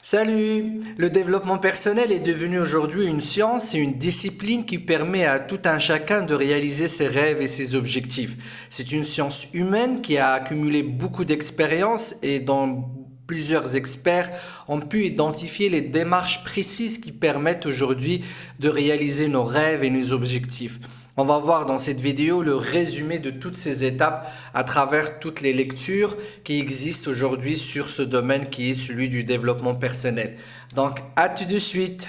Salut! Le développement personnel est devenu aujourd'hui une science et une discipline qui permet à tout un chacun de réaliser ses rêves et ses objectifs. C'est une science humaine qui a accumulé beaucoup d'expérience et dont plusieurs experts ont pu identifier les démarches précises qui permettent aujourd'hui de réaliser nos rêves et nos objectifs. On va voir dans cette vidéo le résumé de toutes ces étapes à travers toutes les lectures qui existent aujourd'hui sur ce domaine qui est celui du développement personnel. Donc, à tout de suite.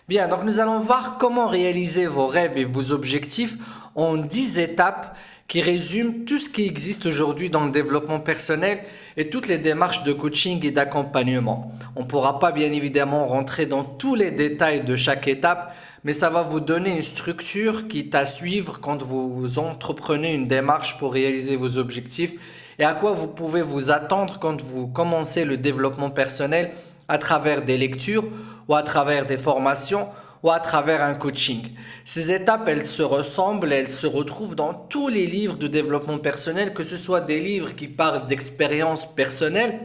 Bien, donc nous allons voir comment réaliser vos rêves et vos objectifs en 10 étapes qui résument tout ce qui existe aujourd'hui dans le développement personnel et toutes les démarches de coaching et d'accompagnement. On ne pourra pas bien évidemment rentrer dans tous les détails de chaque étape, mais ça va vous donner une structure qui est à suivre quand vous entreprenez une démarche pour réaliser vos objectifs et à quoi vous pouvez vous attendre quand vous commencez le développement personnel à travers des lectures ou à travers des formations ou à travers un coaching. Ces étapes, elles se ressemblent, elles se retrouvent dans tous les livres de développement personnel, que ce soit des livres qui parlent d'expériences personnelles,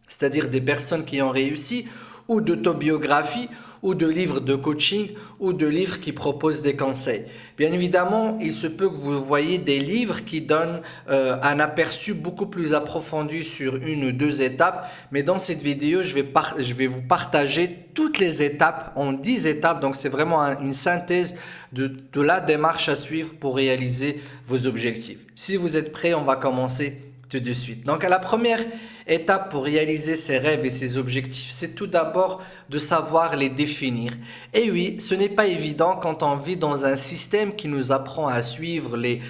c'est-à-dire des personnes qui ont réussi, ou d'autobiographie, ou de livres de coaching, ou de livres qui proposent des conseils. Bien évidemment, il se peut que vous voyez des livres qui donnent un aperçu beaucoup plus approfondi sur une ou deux étapes, mais dans cette vidéo, je vais vous partager toutes les étapes en 10 étapes, donc c'est vraiment une synthèse de la démarche à suivre pour réaliser vos objectifs. Si vous êtes prêts, on va commencer tout de suite. Donc, à la première étape pour réaliser ses rêves et ses objectifs, c'est tout d'abord de savoir les définir. Et oui, ce n'est pas évident quand on vit dans un système qui nous apprend à suivre les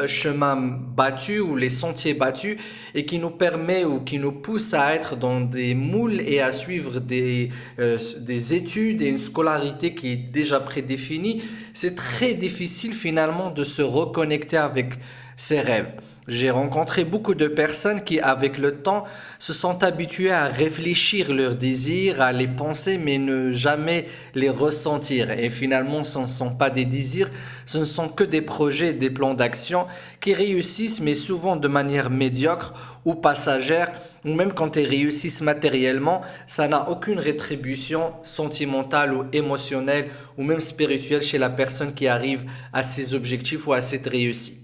chemins battus ou les sentiers battus et qui nous permet ou qui nous pousse à être dans des moules et à suivre des études et une scolarité qui est déjà prédéfinie. C'est très difficile finalement de se reconnecter avec ses rêves. J'ai rencontré beaucoup de personnes qui, avec le temps, se sont habituées à réfléchir leurs désirs, à les penser, mais ne jamais les ressentir. Et finalement, ce ne sont pas des désirs, ce ne sont que des projets, des plans d'action qui réussissent, mais souvent de manière médiocre ou passagère, ou même quand ils réussissent matériellement, ça n'a aucune rétribution sentimentale ou émotionnelle, ou même spirituelle chez la personne qui arrive à ses objectifs ou à cette réussite.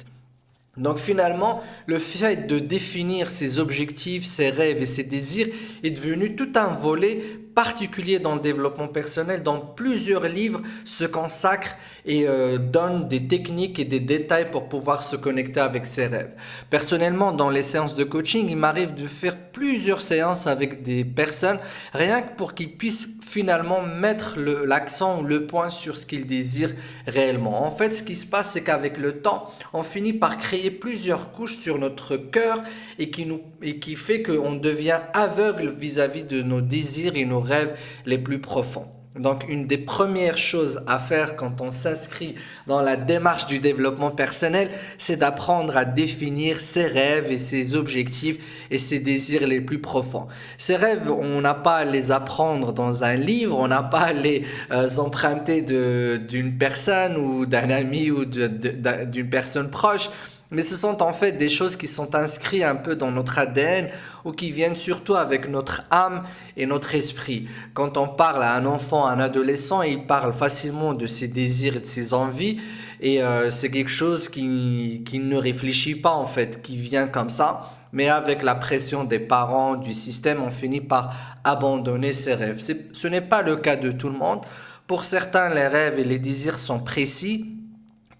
Donc finalement, le fait de définir ses objectifs, ses rêves et ses désirs est devenu tout un volet particulier dans le développement personnel, dont plusieurs livres se consacrent et donnent des techniques et des détails pour pouvoir se connecter avec ses rêves. Personnellement, dans les séances de coaching, il m'arrive de faire plusieurs séances avec des personnes, rien que pour qu'ils puissent finalement mettre l'accent ou le point sur ce qu'ils désirent réellement. En fait, ce qui se passe, c'est qu'avec le temps, on finit par créer plusieurs couches sur notre cœur et qui fait qu'on devient aveugle vis-à-vis de nos désirs et nos rêves les plus profonds. Donc, une des premières choses à faire quand on s'inscrit dans la démarche du développement personnel, c'est d'apprendre à définir ses rêves et ses objectifs et ses désirs les plus profonds. Ces rêves, on n'a pas à les apprendre dans un livre, on n'a pas à les emprunter d'une personne ou d'un ami ou d'une personne proche. Mais ce sont en fait des choses qui sont inscrites un peu dans notre ADN ou qui viennent surtout avec notre âme et notre esprit. Quand on parle à un enfant, à un adolescent, il parle facilement de ses désirs et de ses envies et c'est quelque chose qui ne réfléchit pas en fait, qui vient comme ça. Mais avec la pression des parents, du système, on finit par abandonner ses rêves. Ce n'est pas le cas de tout le monde. Pour certains, les rêves et les désirs sont précis.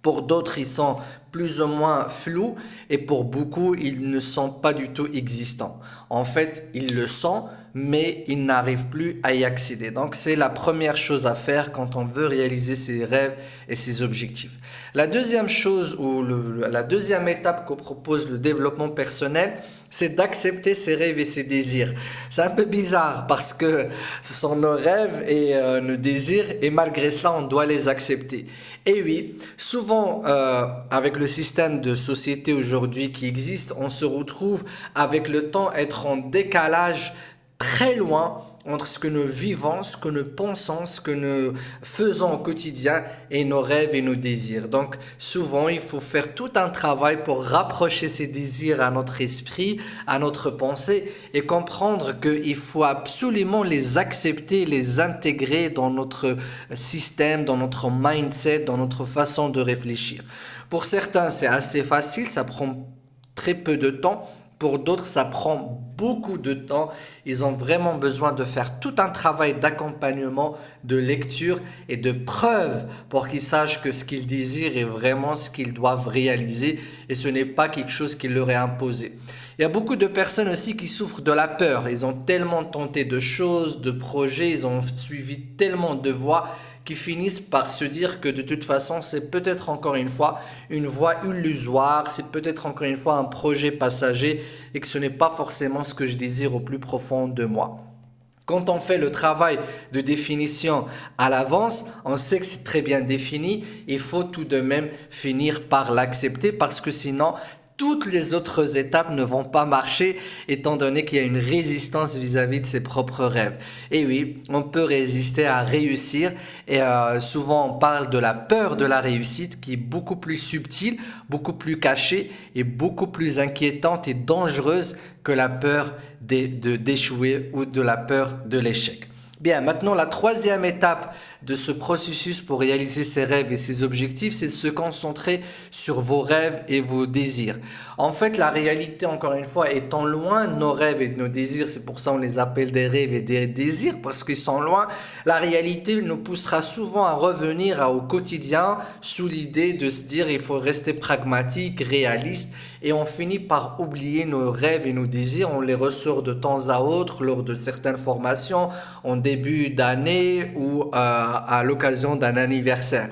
Pour d'autres, ils sont plus ou moins flous et pour beaucoup, ils ne sont pas du tout existants. En fait, ils le sont, mais ils n'arrivent plus à y accéder. Donc, c'est la première chose à faire quand on veut réaliser ses rêves et ses objectifs. La deuxième chose ou la deuxième étape que propose le développement personnel, c'est d'accepter ses rêves et ses désirs. C'est un peu bizarre parce que ce sont nos rêves et nos désirs et malgré cela, on doit les accepter. Et oui, souvent avec le système de société aujourd'hui qui existe, on se retrouve avec le temps être en décalage très loin entre ce que nous vivons, ce que nous pensons, ce que nous faisons au quotidien et nos rêves et nos désirs. Donc souvent, il faut faire tout un travail pour rapprocher ces désirs à notre esprit, à notre pensée et comprendre qu'il faut absolument les accepter, les intégrer dans notre système, dans notre mindset, dans notre façon de réfléchir. Pour certains, c'est assez facile, ça prend très peu de temps. Pour d'autres, ça prend beaucoup de temps. Ils ont vraiment besoin de faire tout un travail d'accompagnement, de lecture et de preuve pour qu'ils sachent que ce qu'ils désirent est vraiment ce qu'ils doivent réaliser et ce n'est pas quelque chose qui leur est imposé. Il y a beaucoup de personnes aussi qui souffrent de la peur. Ils ont tellement tenté de choses, de projets, ils ont suivi tellement de voies qui finissent par se dire que de toute façon, c'est peut-être encore une fois une voie illusoire, c'est peut-être encore une fois un projet passager et que ce n'est pas forcément ce que je désire au plus profond de moi. Quand on fait le travail de définition à l'avance, on sait que c'est très bien défini, il faut tout de même finir par l'accepter parce que sinon, toutes les autres étapes ne vont pas marcher étant donné qu'il y a une résistance vis-à-vis de ses propres rêves. Et oui, on peut résister à réussir et souvent on parle de la peur de la réussite qui est beaucoup plus subtile, beaucoup plus cachée et beaucoup plus inquiétante et dangereuse que la peur d'échouer ou de la peur de l'échec. Bien, maintenant la troisième étape de ce processus pour réaliser ses rêves et ses objectifs, c'est de se concentrer sur vos rêves et vos désirs. En fait, la réalité, encore une fois, étant loin de nos rêves et de nos désirs, c'est pour ça qu'on les appelle des rêves et des désirs, parce qu'ils sont loin, la réalité nous poussera souvent à revenir au quotidien sous l'idée de se dire il faut rester pragmatique, réaliste, et on finit par oublier nos rêves et nos désirs, on les ressort de temps à autre lors de certaines formations, en début d'année ou à l'occasion d'un anniversaire.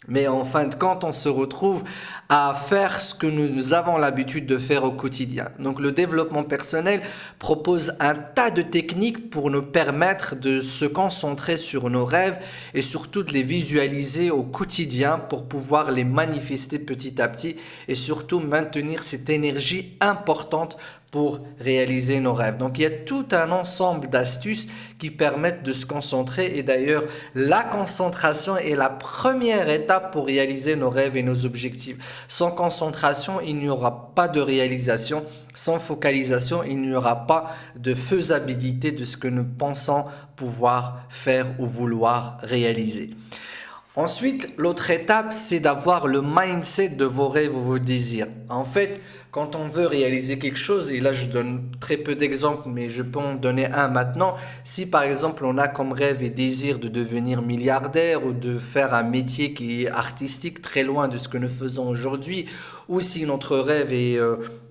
Mais en fin de compte, on se retrouve à faire ce que nous avons l'habitude de faire au quotidien. Donc le développement personnel propose un tas de techniques pour nous permettre de se concentrer sur nos rêves et surtout de les visualiser au quotidien pour pouvoir les manifester petit à petit et surtout maintenir cette énergie importante pour réaliser nos rêves. Donc il y a tout un ensemble d'astuces qui permettent de se concentrer et d'ailleurs la concentration est la première étape pour réaliser nos rêves et nos objectifs. Sans concentration, il n'y aura pas de réalisation. Sans focalisation, il n'y aura pas de faisabilité de ce que nous pensons pouvoir faire ou vouloir réaliser. Ensuite, l'autre étape, c'est d'avoir le mindset de vos rêves ou vos désirs. En fait, quand on veut réaliser quelque chose, et là je donne très peu d'exemples, mais je peux en donner un maintenant. Si par exemple on a comme rêve et désir de devenir milliardaire ou de faire un métier qui est artistique très loin de ce que nous faisons aujourd'hui, ou si notre rêve est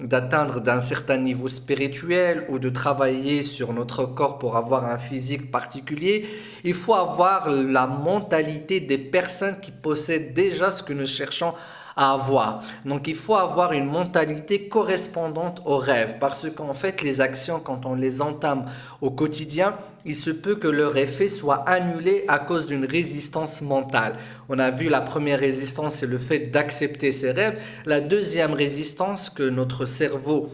d'atteindre d'un certain niveau spirituel ou de travailler sur notre corps pour avoir un physique particulier, il faut avoir la mentalité des personnes qui possèdent déjà ce que nous cherchons à avoir. Donc il faut avoir une mentalité correspondante au rêve parce qu'en fait les actions quand on les entame au quotidien, il se peut que leur effet soit annulé à cause d'une résistance mentale. On a vu la première résistance, c'est le fait d'accepter ses rêves. La deuxième résistance que notre cerveau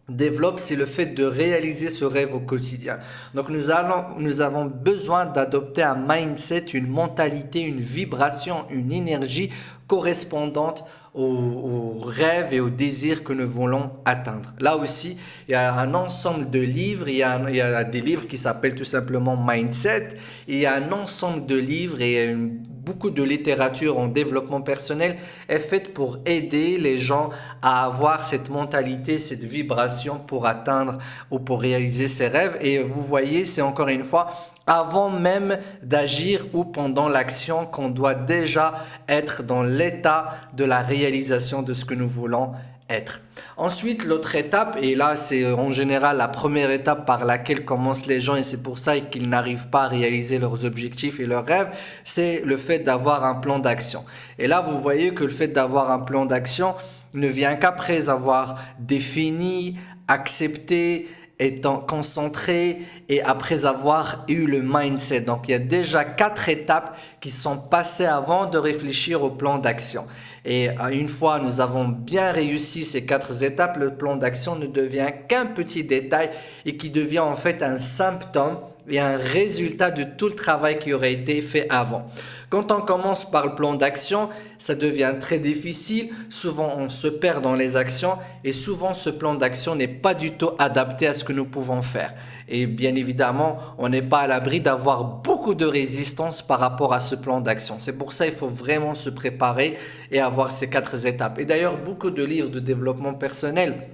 développe, c'est le fait de réaliser ce rêve au quotidien. Donc nous avons besoin d'adopter un mindset, une mentalité, une vibration, une énergie correspondante aux rêves et aux désirs que nous voulons atteindre. Là aussi, il y a un ensemble de livres, il y a des livres qui s'appellent tout simplement Mindset, il y a un ensemble de livres et beaucoup de littérature en développement personnel est faite pour aider les gens à avoir cette mentalité, cette vibration pour atteindre ou pour réaliser ses rêves. Et vous voyez, c'est encore une fois avant même d'agir ou pendant l'action qu'on doit déjà être dans l'état de la réalisation de ce que nous voulons être. Ensuite, l'autre étape, et là c'est en général la première étape par laquelle commencent les gens et c'est pour ça qu'ils n'arrivent pas à réaliser leurs objectifs et leurs rêves, c'est le fait d'avoir un plan d'action. Et là, vous voyez que le fait d'avoir un plan d'action ne vient qu'après avoir défini, accepté, étant concentré et après avoir eu le mindset. Donc, il y a déjà 4 étapes qui sont passées avant de réfléchir au plan d'action. Et une fois nous avons bien réussi ces 4 étapes, le plan d'action ne devient qu'un petit détail et qui devient en fait un symptôme et un résultat de tout le travail qui aurait été fait avant. Quand on commence par le plan d'action, ça devient très difficile. Souvent, on se perd dans les actions et souvent, ce plan d'action n'est pas du tout adapté à ce que nous pouvons faire. Et bien évidemment, on n'est pas à l'abri d'avoir beaucoup de résistance par rapport à ce plan d'action. C'est pour ça qu'il faut vraiment se préparer et avoir ces 4 étapes. Et d'ailleurs, beaucoup de livres de développement personnel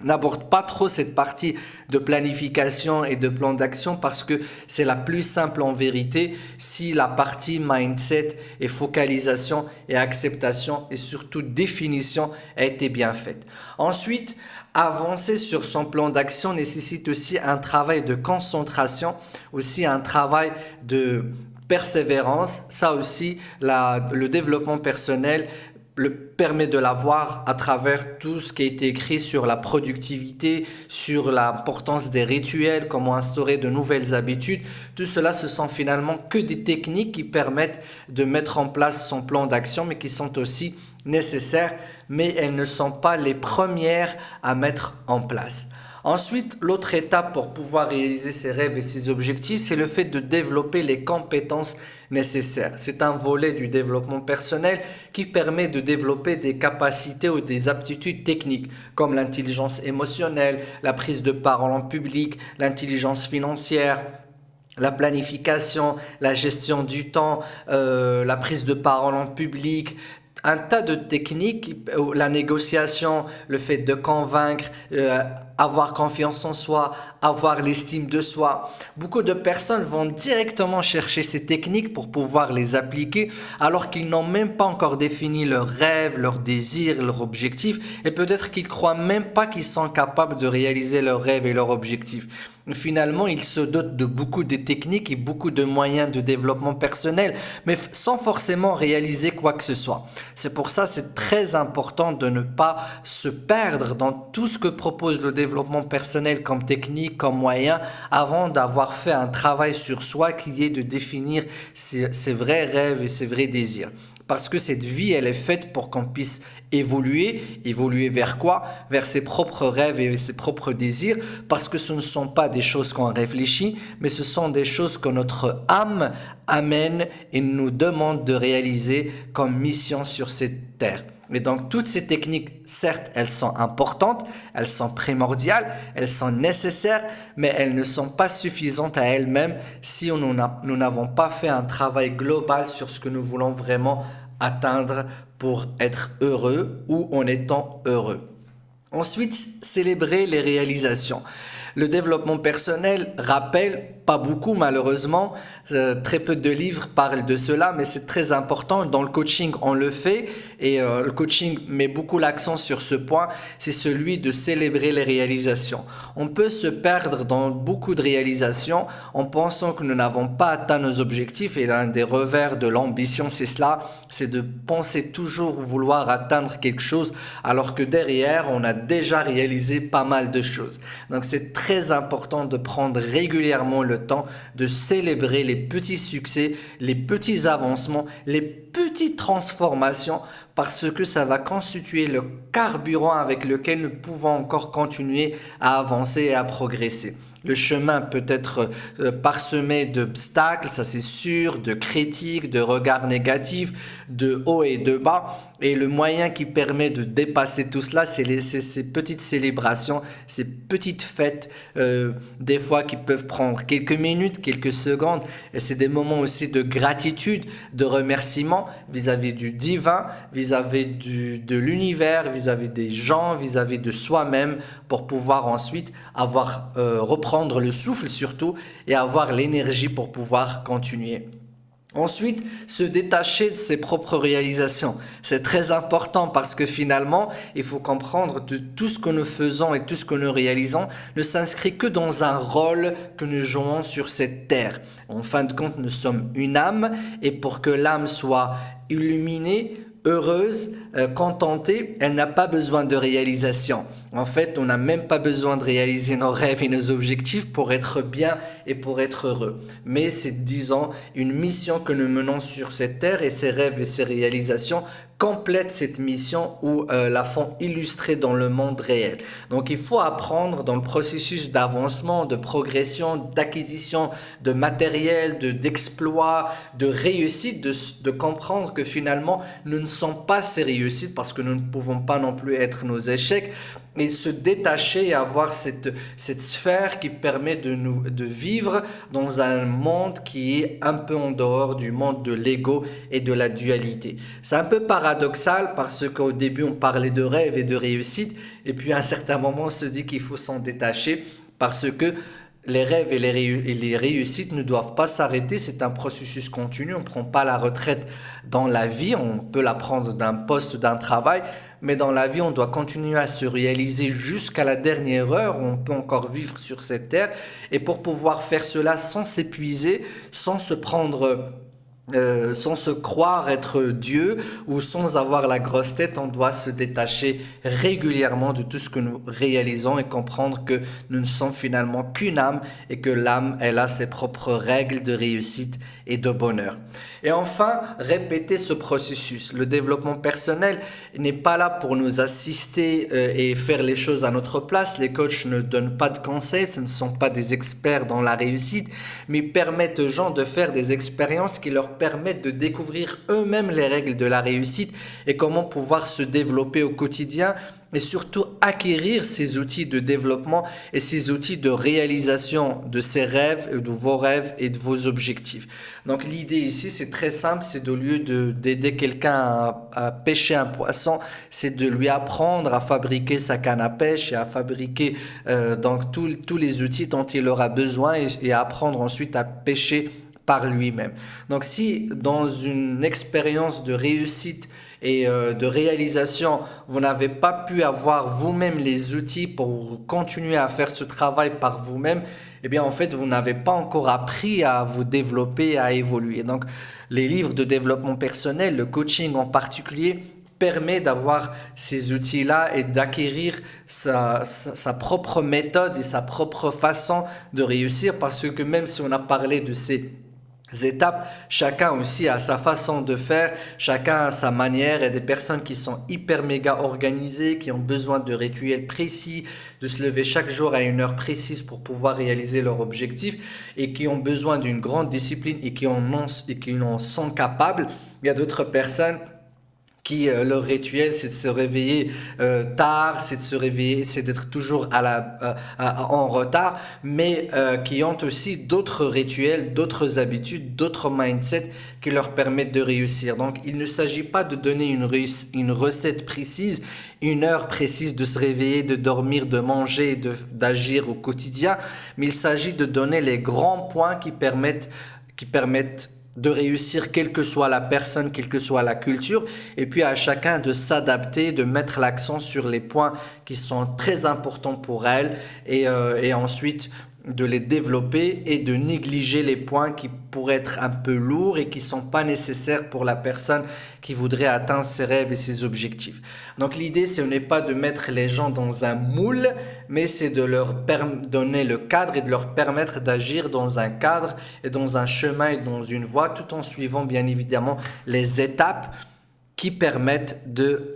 n'aborde pas trop cette partie de planification et de plan d'action parce que c'est la plus simple en vérité si la partie mindset et focalisation et acceptation et surtout définition a été bien faite. Ensuite, avancer sur son plan d'action nécessite aussi un travail de concentration, aussi un travail de persévérance. Ça aussi, le développement personnel permet de l'avoir à travers tout ce qui a été écrit sur la productivité, sur l'importance des rituels, comment instaurer de nouvelles habitudes. Tout cela, ce sont finalement que des techniques qui permettent de mettre en place son plan d'action, mais qui sont aussi nécessaires, mais elles ne sont pas les premières à mettre en place. Ensuite, l'autre étape pour pouvoir réaliser ses rêves et ses objectifs, c'est le fait de développer les compétences nécessaires. C'est un volet du développement personnel qui permet de développer des capacités ou des aptitudes techniques comme l'intelligence émotionnelle, la prise de parole en public, l'intelligence financière, la planification, la gestion du temps, la prise de parole en public, un tas de techniques, la négociation, le fait de convaincre, avoir confiance en soi, avoir l'estime de soi. Beaucoup de personnes vont directement chercher ces techniques pour pouvoir les appliquer alors qu'ils n'ont même pas encore défini leurs rêves, leurs désirs, leurs objectifs et peut-être qu'ils croient même pas qu'ils sont capables de réaliser leurs rêves et leurs objectifs. Finalement, ils se dotent de beaucoup de techniques et beaucoup de moyens de développement personnel, mais sans forcément réaliser quoi que ce soit. C'est pour ça que c'est très important de ne pas se perdre dans tout ce que propose le développement personnel comme technique, comme moyen, avant d'avoir fait un travail sur soi qui est de définir ses vrais rêves et ses vrais désirs. Parce que cette vie, elle est faite pour qu'on puisse évoluer. Évoluer vers quoi? Vers ses propres rêves et ses propres désirs. Parce que ce ne sont pas des choses qu'on réfléchit, mais ce sont des choses que notre âme amène et nous demande de réaliser comme mission sur cette terre. Et donc toutes ces techniques, certes, elles sont importantes, elles sont primordiales, elles sont nécessaires, mais elles ne sont pas suffisantes à elles-mêmes si nous n'avons pas fait un travail global sur ce que nous voulons vraiment atteindre pour être heureux ou en étant heureux. Ensuite, célébrer les réalisations. Le développement personnel rappelle, pas beaucoup malheureusement, très peu de livres parlent de cela, mais c'est très important. Dans le coaching, on le fait et le coaching met beaucoup l'accent sur ce point, c'est celui de célébrer les réalisations. On peut se perdre dans beaucoup de réalisations en pensant que nous n'avons pas atteint nos objectifs et l'un des revers de l'ambition, c'est cela, c'est de penser toujours vouloir atteindre quelque chose alors que derrière, on a déjà réalisé pas mal de choses. Donc c'est très important de prendre régulièrement le temps de célébrer les petits succès, les petits avancements, les petites transformations parce que ça va constituer le carburant avec lequel nous pouvons encore continuer à avancer et à progresser. Le chemin peut être parsemé d'obstacles, ça c'est sûr, de critiques, de regards négatifs, de haut et de bas. Et le moyen qui permet de dépasser tout cela, c'est ces petites célébrations, ces petites fêtes, des fois qui peuvent prendre quelques minutes, quelques secondes. Et c'est des moments aussi de gratitude, de remerciement vis-à-vis du divin, vis-à-vis de l'univers, vis-à-vis des gens, vis-à-vis de soi-même, pour pouvoir ensuite reprendre le souffle surtout et avoir l'énergie pour pouvoir continuer. Ensuite, se détacher de ses propres réalisations. C'est très important parce que finalement, il faut comprendre que tout ce que nous faisons et tout ce que nous réalisons ne s'inscrit que dans un rôle que nous jouons sur cette terre. En fin de compte, nous sommes une âme et pour que l'âme soit illuminée, heureuse, contentée, elle n'a pas besoin de réalisation. En fait, on n'a même pas besoin de réaliser nos rêves et nos objectifs pour être bien et pour être heureux. Mais c'est, disons, une mission que nous menons sur cette terre et ces rêves et ces réalisations complètent cette mission ou la font illustrer dans le monde réel. Donc il faut apprendre dans le processus d'avancement, de progression, d'acquisition de matériel, d'exploit, de réussite, de comprendre que finalement nous ne sommes pas ces réussites parce que nous ne pouvons pas non plus être nos échecs, et se détacher et avoir cette sphère qui permet de vivre dans un monde qui est un peu en dehors du monde de l'ego et de la dualité. C'est un peu paradoxal parce qu'au début on parlait de rêve et de réussite et puis à un certain moment on se dit qu'il faut s'en détacher parce que les rêves et les réussites ne doivent pas s'arrêter, c'est un processus continu, on ne prend pas la retraite dans la vie, on peut la prendre d'un poste, d'un travail, mais dans la vie on doit continuer à se réaliser jusqu'à la dernière heure, on peut encore vivre sur cette terre, et pour pouvoir faire cela sans s'épuiser, sans se prendre... sans se croire être Dieu ou sans avoir la grosse tête, on doit se détacher régulièrement de tout ce que nous réalisons et comprendre que nous ne sommes finalement qu'une âme et que l'âme, elle a ses propres règles de réussite et de bonheur. Et enfin, répéter ce processus. Le développement personnel n'est pas là pour nous assister et faire les choses à notre place. Les coachs ne donnent pas de conseils, ce ne sont pas des experts dans la réussite, mais permettent aux gens de faire des expériences qui leur permettent de découvrir eux-mêmes les règles de la réussite et comment pouvoir se développer au quotidien et surtout acquérir ces outils de développement et ces outils de réalisation de ces rêves, de vos rêves et de vos objectifs. Donc l'idée ici, c'est très simple, c'est au lieu d'aider quelqu'un à pêcher un poisson, c'est de lui apprendre à fabriquer sa canne à pêche et à fabriquer donc tous les outils dont il aura besoin et apprendre ensuite à pêcher par lui-même. Donc si dans une expérience de réussite et de réalisation, vous n'avez pas pu avoir vous-même les outils pour continuer à faire ce travail par vous-même, eh bien en fait vous n'avez pas encore appris à vous développer, à évoluer. Donc les livres de développement personnel, le coaching en particulier, permet d'avoir ces outils-là et d'acquérir sa propre méthode et sa propre façon de réussir, parce que même si on a parlé de ces étapes, chacun aussi a sa façon de faire, chacun a sa manière. Il y a des personnes qui sont hyper méga organisées, qui ont besoin de rituels précis, de se lever chaque jour à une heure précise pour pouvoir réaliser leur objectif et qui ont besoin d'une grande discipline et qui en sont capables. Il y a d'autres personnes qui leur rituel c'est de se réveiller tard, c'est de se réveiller, c'est d'être toujours en retard, mais qui ont aussi d'autres rituels, d'autres habitudes, d'autres mindsets qui leur permettent de réussir. Donc il ne s'agit pas de donner une recette précise, une heure précise de se réveiller, de dormir, de manger, d'agir au quotidien, mais il s'agit de donner les grands points qui permettent de réussir, quelle que soit la personne, quelle que soit la culture, et puis à chacun de s'adapter, de mettre l'accent sur les points qui sont très importants pour elle et ensuite de les développer et de négliger les points qui pourraient être un peu lourds et qui ne sont pas nécessaires pour la personne qui voudrait atteindre ses rêves et ses objectifs. Donc l'idée, ce n'est pas de mettre les gens dans un moule, mais c'est de leur donner le cadre et de leur permettre d'agir dans un cadre et dans un chemin et dans une voie, tout en suivant bien évidemment les étapes qui permettent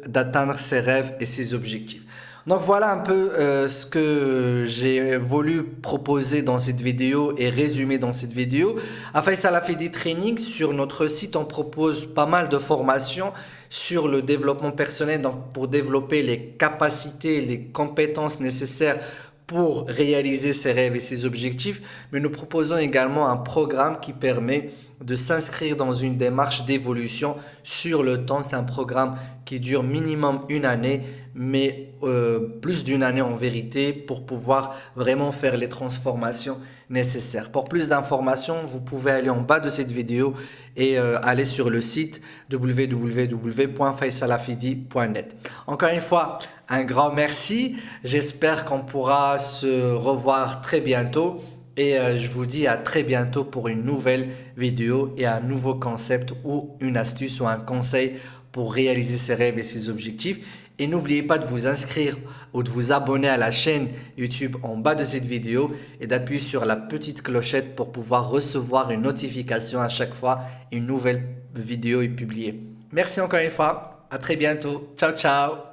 d'atteindre ses rêves et ses objectifs. Donc voilà un peu ce que j'ai voulu proposer dans cette vidéo et résumer dans cette vidéo. À Faisal Hafidi Training, sur notre site, on propose pas mal de formations sur le développement personnel, donc pour développer les capacités, les compétences nécessaires pour réaliser ses rêves et ses objectifs, mais nous proposons également un programme qui permet de s'inscrire dans une démarche d'évolution sur le temps. C'est un programme qui dure minimum une année, mais plus d'une année en vérité, pour pouvoir vraiment faire les transformations nécessaires. Pour plus d'informations, vous pouvez aller en bas de cette vidéo et aller sur le site www.faisalhafidi.net. Encore une fois, un grand merci. J'espère qu'on pourra se revoir très bientôt. Et je vous dis à très bientôt pour une nouvelle vidéo et un nouveau concept ou une astuce ou un conseil pour réaliser ses rêves et ses objectifs. Et n'oubliez pas de vous inscrire ou de vous abonner à la chaîne YouTube en bas de cette vidéo et d'appuyer sur la petite clochette pour pouvoir recevoir une notification à chaque fois une nouvelle vidéo est publiée. Merci encore une fois. À très bientôt. Ciao, ciao.